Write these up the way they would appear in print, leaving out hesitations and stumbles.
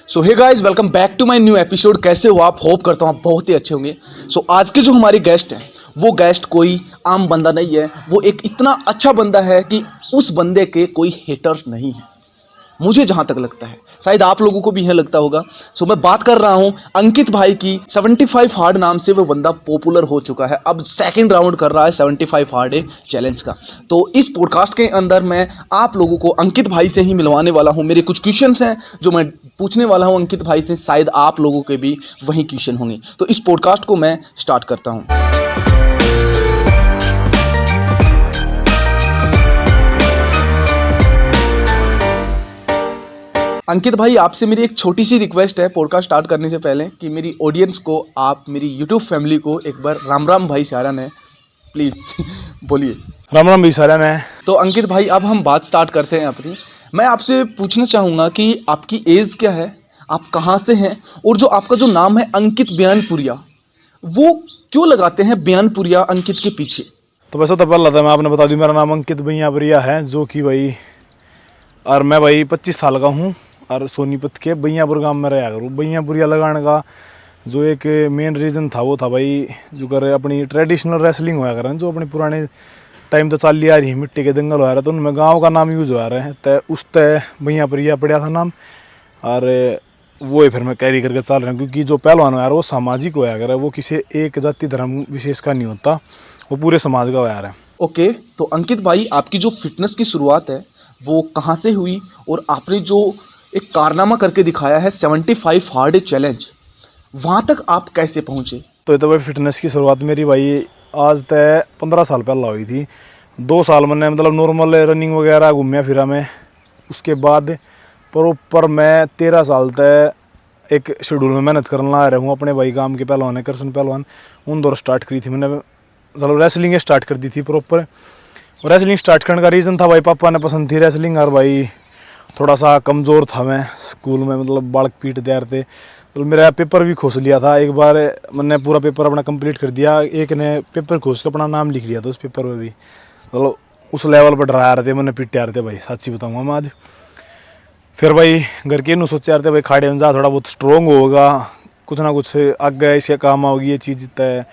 So hey guys, welcome back to my new episode. कैसे हो आप? होप करता हूँ आप बहुत ही अच्छे होंगे। सो आज के जो हमारी गेस्ट हैं वो गेस्ट कोई आम बंदा नहीं है। वो एक इतना अच्छा बंदा है कि उस बंदे के कोई हेटर नहीं है, मुझे जहाँ तक लगता है। शायद आप लोगों को भी यह लगता होगा। सो मैं बात कर रहा हूँ अंकित भाई की। 75 हार्ड नाम से वो बंदा पॉपुलर हो चुका है, अब सेकंड राउंड कर रहा है 75 हार्ड चैलेंज का। तो इस पॉडकास्ट के अंदर मैं आप लोगों को अंकित भाई से ही मिलवाने वाला हूँ। मेरे कुछ क्वेश्चंस हैं जो मैं पूछने वाला हूँ अंकित भाई से, शायद आप लोगों के भी वही क्वेश्चन होंगे। तो इस पॉडकास्ट को मैं स्टार्ट करता हूँ। अंकित भाई, आपसे मेरी एक छोटी सी रिक्वेस्ट है पॉडकास्ट स्टार्ट करने से पहले कि मेरी ऑडियंस को, आप मेरी यूट्यूब फैमिली को एक बार राम राम भाई सारन है, प्लीज़ बोलिए। राम राम भाई सारन है। तो अंकित भाई, अब हम बात स्टार्ट करते हैं अपनी। मैं आपसे पूछना चाहूँगा कि आपकी एज क्या है, आप कहाँ से हैं, और जो आपका जो नाम है अंकित बयानपुरिया, वो क्यों लगाते हैं बयानपुरिया अंकित के पीछे? तो वैसे तो पहला था मैं आपने बता दूं, मेरा नाम अंकित बयानपुरिया है, जो कि भाई और मैं भाई 25 साल का हूँ और सोनीपत के बयानपुर गांव में रहा करूँ। बयानपुरिया लगाने का जो एक मेन रीज़न था वो था भाई, जो कर अपनी ट्रेडिशनल रेसलिंग होया करें, जो अपनी पुराने टाइम तो चल आ रही है, मिट्टी के दंगल हो रहा है, तो उनमें गाँव का नाम यूज़ हो रहा है। तो उस तय बयानपुरिया पड़ा था नाम, और वो ही फिर मैं कैरी करके चल रहा हूँ। क्योंकि जो पहलवान हो यार वो सामाजिक होया करे, वो किसी एक जाति धर्म विशेष का नहीं होता, वो पूरे समाज का हो यार है। ओके, तो अंकित भाई, आपकी जो फिटनेस की शुरुआत है वो कहाँ से हुई, और आपने जो एक कारनामा करके दिखाया है 75 हार्ड चैलेंज, वहाँ तक आप कैसे पहुँचे? तो ये तो भाई फिटनेस की शुरुआत मेरी भाई आज तय 15 साल पहला हुई थी। 2 साल मैंने मतलब नॉर्मल रनिंग वगैरह घूमिया फिरा मैं। उसके बाद प्रॉपर मैं 13 साल तक एक शेड्यूल में मेहनत करना आ रहा हूँ। अपने भाई काम के पहलवान है कृष्ण पहलवान, उन दौर स्टार्ट करी थी मैंने, मतलब रेसलिंग स्टार्ट कर दी थी प्रॉपर। और रेसलिंग स्टार्ट करने का रीज़न था भाई, पापा ने पसंद थी रेसलिंग, और भाई थोड़ा सा कमज़ोर था मैं स्कूल में, मतलब बालक पीट तैयार थे। तो मेरा पेपर भी खोस लिया था एक बार, मैंने पूरा पेपर अपना कंप्लीट कर दिया। एक ने पेपर खोस के अपना नाम लिख लिया था उस पेपर में भी, मतलब उस लेवल पर डरा रहे थे, मैंने पीट तैयार थे भाई, सच्ची बताऊँगा मैं आज। फिर भाई घर के सोचे यार थे भाई, खाड़े में जा थोड़ा बहुत स्ट्रॉन्ग होगा, कुछ ना कुछ आगे इसके काम आओगी ये चीज़ तय।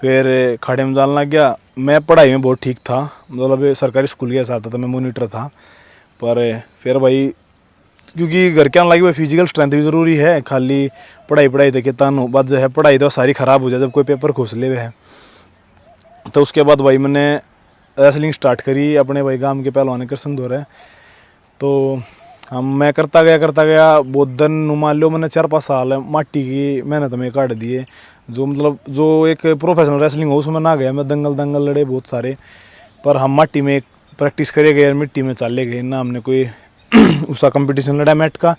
फिर खाड़े में जाने लग गया। मैं पढ़ाई में बहुत ठीक था, मतलब सरकारी स्कूल के साथ था, मैं मॉनिटर था। पर फिर भाई क्योंकि घर के आने लगे भाई फिजिकल स्ट्रेंथ भी ज़रूरी है, खाली पढ़ाई तक तन बात जो है, पढ़ाई तो सारी ख़राब हो जाए जब कोई पेपर खोस ले हुए है। तो उसके बाद भाई मैंने रेसलिंग स्टार्ट करी अपने भाई गांव के पहलवान कृष्ण दौर है। तो मैं करता गया बहुत दिन, मान लो मैंने 4-5 साल माटी की मेहनत में काट दिए। जो मतलब जो एक प्रोफेशनल रेसलिंग हो उसमें ना गया मैं, दंगल लड़े बहुत सारे, पर हम माटी में प्रैक्टिस करे गए, मिट्टी में चले गए ना, हमने कोई उसका कंपटीशन लड़ा मैट का,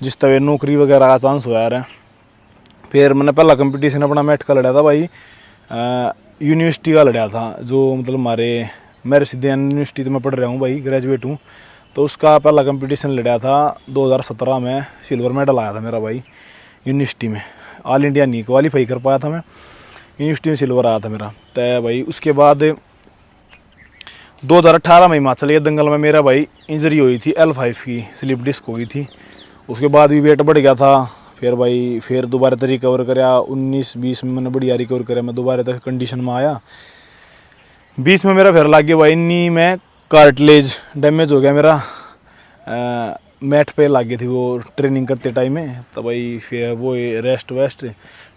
जिस तरह नौकरी वगैरह का चांस हो यार है। फिर मैंने पहला कंपटीशन अपना मैट का लड़ा था भाई, यूनिवर्सिटी का लड़ा था, जो मतलब मेरे सीधे यूनिवर्सिटी तो मैं पढ़ रहा हूँ भाई, ग्रेजुएट हूँ। तो उसका पहला कंपटीशन लड़ा था 2017 में, सिल्वर मेडल आया था मेरा भाई यूनिवर्सिटी में। ऑल इंडिया नहीं क्वालिफाई कर पाया था मैं, यूनिवर्सिटी में सिल्वर आया था मेरा। तो भाई उसके बाद 2018 में हिमाचल के दंगल में मेरा भाई इंजरी हुई थी, L5 की स्लिप डिस्क हो गई थी। उसके बाद भी वेट बढ़ गया था। फिर भाई फिर दोबारा तक रिकवर कराया, 19-20 में मैंने बढ़िया रिकवर कराया, मैं दोबारा तक कंडीशन में आया। 20 में मेरा फिर लग गया भाई नी में कार्टिलेज डैमेज हो गया मेरा, मैट पे लग गई थी वो ट्रेनिंग करते टाइम में। तो भाई फिर वो रेस्ट वेस्ट,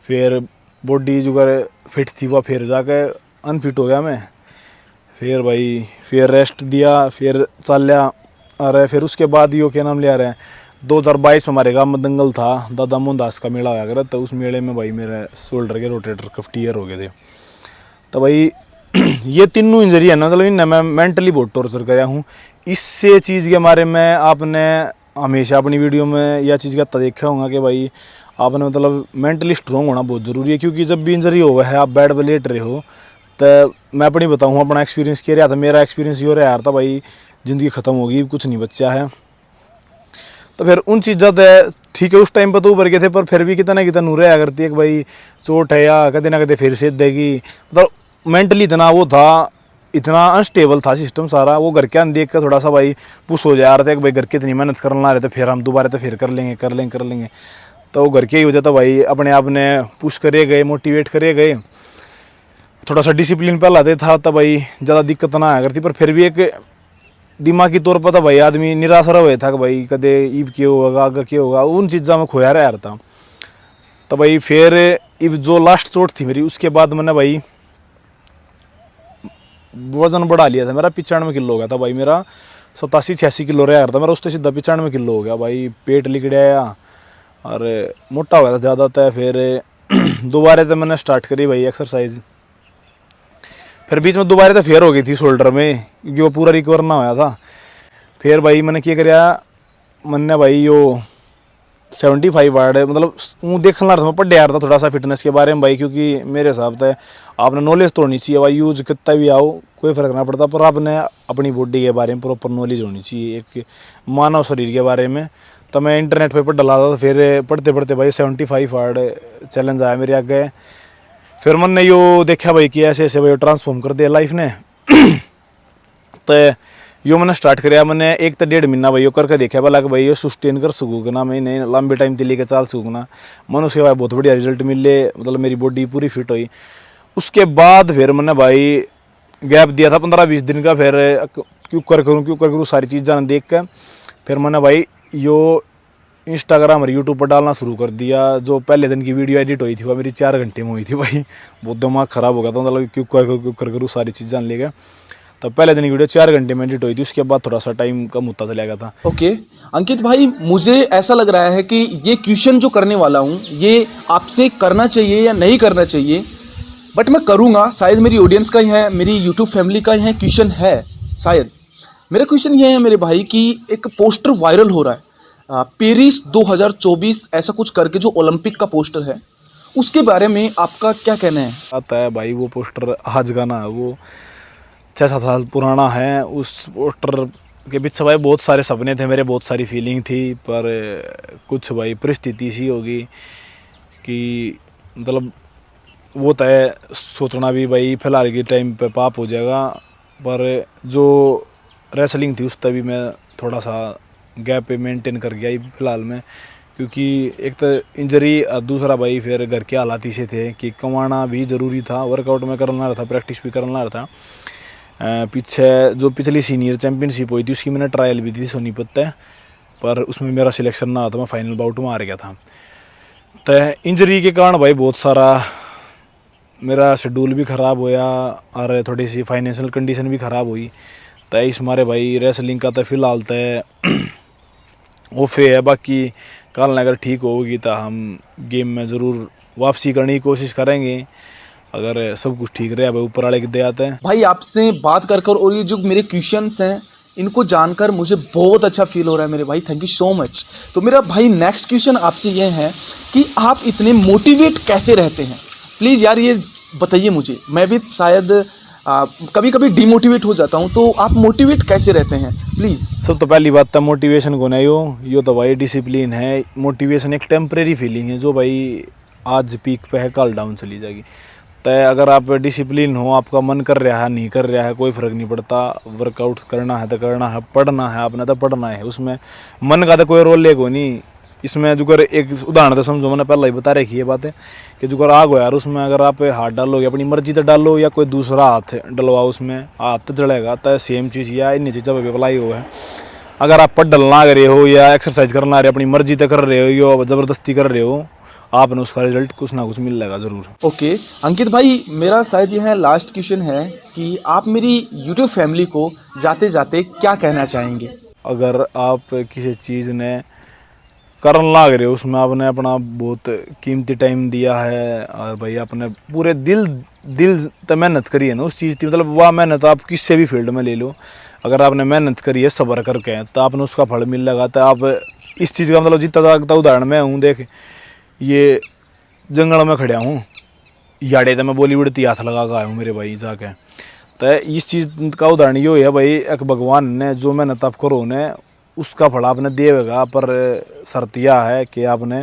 फिर बॉडी जो कर फिट थी वह फिर जाकर अनफिट हो गया मैं। फिर भाई फिर रेस्ट दिया, फिर चल लिया। और फिर उसके बाद यो क्या नाम ले आ रहे हैं, 2022 में हमारे गाँव में दंगल था, दादा मोहनदास का मेला आया करा। तो उस मेले में भाई मेरे शोल्डर के रोटेटर कफ टीयर हो गए थे। तो भाई ये तीनों इंजरी है ना, मतलब इन्हें मैं मेंटली बहुत टॉर्चर कराया हूँ। इससे चीज़ के बारे में आपने हमेशा अपनी वीडियो में यह चीज़ का देखा होगा कि भाई आपने मतलब मेंटली स्ट्रॉन्ग होना बहुत ज़रूरी है। क्योंकि जब भी इंजरी हो है, आप बेड पर लेट रहे हो, तो मैं अपनी बताऊँ अपना एक्सपीरियंस किया रहा था। मेरा एक्सपीरियंस ये रहा था भाई, ज़िंदगी ख़त्म होगी, कुछ नहीं बच्चा है। तो फिर उन चीज़ों तो ठीक है उस टाइम पर तो उभर गए थे, पर फिर भी कितना ना कितना नूरे आ करती है कि भाई चोट है या कदे ना कदे फिर से देगी, मतलब मेंटली इतना वो था इतना अनस्टेबल था सिस्टम सारा। वो घर के अंदर देख कर थोड़ा सा भाई पुश हो जा रहे थे कि भाई घर के इतनी मेहनत करना ला रहे थे, फिर हम दोबारा तो फिर कर लेंगे। तो घर के ही वजह था भाई अपने आप ने पुश करे गए, मोटिवेट करे गए। थोड़ा सा डिसिप्लिन पहला दे था तब भाई ज़्यादा दिक्कत ना आया करती, पर फिर भी एक दिमागी तौर पर तो भाई आदमी निराश रहा था कि भाई कदे ईब क्यों होगा, आगे क्यों होगा, उन चीज़ों में खोया रहा था। तो भाई फिर इब जो लास्ट चोट थी मेरी, उसके बाद मैंने भाई वज़न बढ़ा लिया था। मेरा 95 किलो हो गया था भाई, मेरा 87-86 किलो रहा था मेरा, उससे सीधा 95 किलो हो गया भाई। पेट लिकड़ाया और मोटा हो गया था ज़्यादा था। फिर दोबारा तो मैंने स्टार्ट करी भाई एक्सरसाइज। फिर बीच में दोबारा तो फेयर हो गई थी शोल्डर में, क्योंकि वो पूरा रिकवर ना होया था। फिर भाई मैंने क्या कराया, मैंने भाई यो 75 वार्ड मतलब वो देखने लगा था, मैं पढ़ यार था थोड़ा सा फिटनेस के बारे में भाई, क्योंकि मेरे हिसाब से आपने नॉलेज तो होनी चाहिए भाई। यूज कितना भी आओ कोई फ़र्क ना पड़ता, पर आपने अपनी बॉडी के बारे में प्रॉपर नॉलेज होनी चाहिए, एक मानव शरीर के बारे में। तो मैं इंटरनेट पे पढ़ डाला था। फिर पढ़ते पढ़ते भाई 75 वार्ड चैलेंज आया मेरे आगे। फिर मैंने यो देखा भाई कि ऐसे ऐसे भाई ट्रांसफॉर्म कर दिया लाइफ ने। तो यो मैंने स्टार्ट कराया। मैंने 1 से 1.5 महीना भाई यो करके देखा भला कि भाई यो सस्टेन कर सकूँगा मैं, नहीं लंबे टाइम के लेके चल सकूँगा। मैंने उसके बाद बहुत बढ़िया रिजल्ट मिले, मतलब मेरी बॉडी पूरी फिट हुई। उसके बाद फिर मैंने भाई गैप दिया था 15-20 दिन का। फिर क्यों करूँ सारी चीज़ें देख कर फिर मैंने भाई यो इंस्टाग्राम और यूट्यूब पर डालना शुरू कर दिया। जो पहले दिन की वीडियो एडिट हुई थी वो मेरी 4 घंटे में हुई थी भाई। बहुत दिमाग ख़राब हो गया था, मतलब क्यों करूँ सारी चीज़ें लेकर। तो पहले दिन की वीडियो 4 घंटे में एडिट हुई थी, उसके बाद थोड़ा सा टाइम कम होता चला गया था। ओके अंकित भाई, मुझे ऐसा लग रहा है कि ये क्वेश्चन जो करने वाला हूँ ये आपसे करना चाहिए या नहीं करना चाहिए, बट मैं करूँगा। शायद मेरी ऑडियंस का ही है, मेरी यूट्यूब फैमिली का ही है क्वेश्चन है शायद। मेरा क्वेश्चन ये है मेरे भाई कि एक पोस्टर वायरल हो रहा है पेरिस 2024 ऐसा कुछ करके, जो ओलंपिक का पोस्टर है, उसके बारे में आपका क्या कहना है? आता है भाई वो पोस्टर आज का ना, वो 6-7 साल पुराना है। उस पोस्टर के पीछे भाई बहुत सारे सपने थे मेरे, बहुत सारी फीलिंग थी, पर कुछ भाई परिस्थिति सी होगी कि मतलब वो तय सोचना भी भाई फिलहाल के टाइम पे पाप हो जाएगा। पर जो रेसलिंग थी उस तभी मैं थोड़ा सा गैप पे मेंटेन कर गया फिलहाल में, क्योंकि एक तो इंजरी, दूसरा भाई फिर घर के हालात ऐसे थे कि कमाना भी ज़रूरी था। वर्कआउट में करना रहा था, प्रैक्टिस भी करना रहा था। पीछे जो पिछली सीनियर चैम्पियनशिप हुई थी उसकी मैंने ट्रायल भी दी सोनीपत पे, पर उसमें मेरा सिलेक्शन ना था, मैं फाइनल बाउट में हार गया था। तो इंजरी के कारण भाई बहुत सारा मेरा शेड्यूल भी ख़राब होया और थोड़ी सी फाइनेंशियल कंडीशन भी ख़राब हुई। तो इस मारे भाई रेसलिंग का तो फिलहाल तो ओफे है। बाकी कल अगर ठीक होगी तो हम गेम में ज़रूर वापसी करने की कोशिश करेंगे, अगर सब कुछ ठीक रहे भाई, ऊपर वाले के दे आते हैं। भाई आपसे बात कर कर और ये जो मेरे क्वेश्चंस हैं इनको जानकर मुझे बहुत अच्छा फील हो रहा है मेरे भाई, थैंक यू सो मच। तो मेरा भाई नेक्स्ट क्वेश्चन आपसे ये है कि आप इतने मोटिवेट कैसे रहते हैं? प्लीज़ यार ये बताइए मुझे, मैं भी शायद कभी कभी डिमोटिवेट हो जाता हूँ, तो आप मोटिवेट कैसे रहते हैं प्लीज़? सब तो पहली बात तो मोटिवेशन को नहीं यो तो भाई डिसिप्लिन है। मोटिवेशन एक टेम्परेरी फीलिंग है जो भाई आज पीक पे है कल डाउन चली जाएगी। तो अगर आप डिसिप्लिन हो, आपका मन कर रहा है नहीं कर रहा है कोई फ़र्क नहीं पड़ता। वर्कआउट करना है तो करना है, पढ़ना है आपने तो पढ़ना है, उसमें मन का तो कोई रोल लेगो नहीं। इसमें जो कर एक उदाहरण तो समझो, मैंने पहले ही बता रखी है बातें कि जो कर आग हो यार, उसमें अगर आप हाथ डालोगे अपनी मर्जी तो डालो या कोई दूसरा हाथ डलवाओ, उसमें हाथ तो जलेगा। तो सेम चीज़ या इन चीज़ों पर अप्लाई हुआ है। अगर आप पढ़ डलना रहे हो या एक्सरसाइज करना रहे अपनी मर्जी तो कर रहे हो या ज़बरदस्ती कर रहे हो, आपने उसका रिजल्ट कुछ ना कुछ मिल जाएगा ज़रूर। ओके अंकित भाई, मेरा शायद यह है लास्ट क्वेश्चन है कि आप मेरी यूट्यूब फैमिली को जाते जाते क्या कहना चाहेंगे? अगर आप किसी चीज़ ने करन लाग रहे हो, उसमें आपने अपना बहुत कीमती टाइम दिया है और भाई आपने पूरे दिल तो मेहनत करी है ना उस चीज़ की, मतलब वह मेहनत आप किसी भी फील्ड में ले लो, अगर आपने मेहनत करी है सब्र करके तो आपने उसका फल मिल लगा। तो आप इस चीज़ का मतलब जितना तक उदाहरण मैं हूँ, देख ये जंगल में खड़ा हूँ, याड़े तो मैं बॉलीवुड ती हाथ लगा कर आया हूँ मेरे भाई जाके। तो इस चीज़ का उदाहरण ये है भाई, एक भगवान ने जो मेहनत आप करो ने उसका फल आपने देगा, पर शर्त यह है कि आपने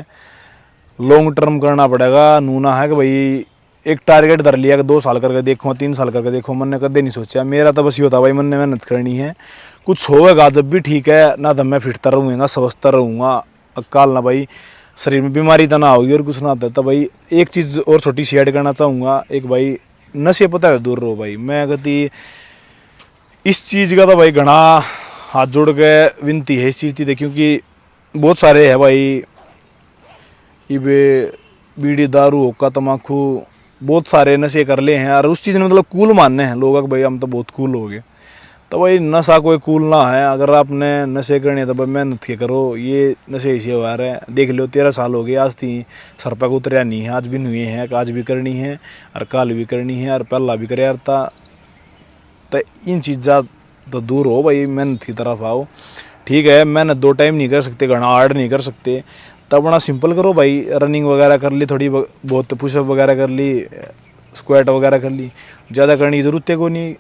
लॉन्ग टर्म करना पड़ेगा। नूना है कि भाई एक टारगेट धर लिया कि 2 साल करके देखो, 3 साल करके देखो, मैंने कदे नहीं सोचा। मेरा तो बस ये होता भाई मन ने मेहनत करनी है, कुछ होगा जब भी ठीक है ना, तो मैं फिटता रहूँगा, स्वस्थ रहूँगा, अकाल ना भाई शरीर में बीमारी तो ना होगी और कुछ ना होता। तो भाई एक चीज़ और छोटी सी ऐड करना चाहूँगा, एक भाई नशे पता है दूर रहो भाई। मैं कहती इस चीज़ का तो भाई घना हाथ जोड़ के विनती है इस चीज़ की, क्योंकि बहुत सारे है भाई ये बीड़ी दारू हुक्का तम्बाकू बहुत सारे नशे कर ले हैं, और उस चीज़ में मतलब कूल मानने हैं लोग कि भाई हम तो बहुत कूल हो गए। तो भाई नशा कोई कूल ना है, अगर आपने नशे करने तो भाई मेहनत के करो। ये नशे ऐसे हुआ है, देख लो 13 साल हो गए आज थी सर पर उतरिया नहीं है, आज भी नहीं है, आज भी करनी है और कल भी करनी है और पहला भी करे था। तो इन चीज़ा तो दूर हो भाई, मेहनत की तरफ आओ। ठीक है मेहनत 2 टाइम नहीं कर सकते, घना हार्ड नहीं कर सकते, तब अपना सिंपल करो भाई, रनिंग वगैरह कर ली, थोड़ी बहुत पुशअप वगैरह कर ली, स्क्वाट वगैरह कर ली, ज़्यादा करने की ज़रूरत है को नहीं।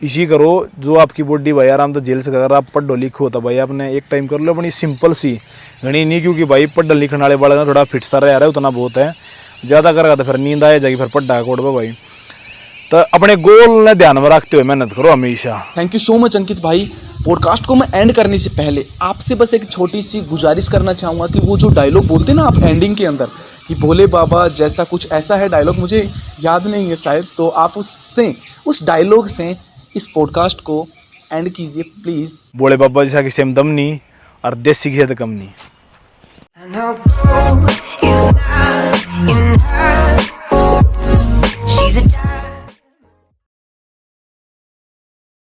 इसी करो जो आपकी बॉडी भाई आराम तो झेल सके। अगर आप पढ़ो लिखो तो भाई आपने एक टाइम कर लो अपनी सिंपल सी घनी नहीं, क्योंकि भाई पढ़ लिखने वाले वाले ना थोड़ा फिट सा रह रहा है उतना बहुत है, ज़्यादा करेगा तो फिर नींद आ जाएगी, फिर पढ़ा कोड पर भाई। तो अपने गोल ने ध्यान में रखते हुए मेहनत करो हमेशा। थैंक यू सो मच अंकित भाई। पॉडकास्ट को मैं एंड करने से पहले आपसे बस एक छोटी सी गुजारिश करना चाहूँगा कि वो जो डायलॉग बोलते हैं ना आप एंडिंग के अंदर कि भोले बाबा जैसा, कुछ ऐसा है डायलॉग, मुझे याद नहीं है शायद, तो आप उससे, उस डायलॉग से इस पॉडकास्ट को एंड कीजिए प्लीज़। भोले बाबा जैसा कि सेम दम नहीं और देसी की से तो कम नहीं।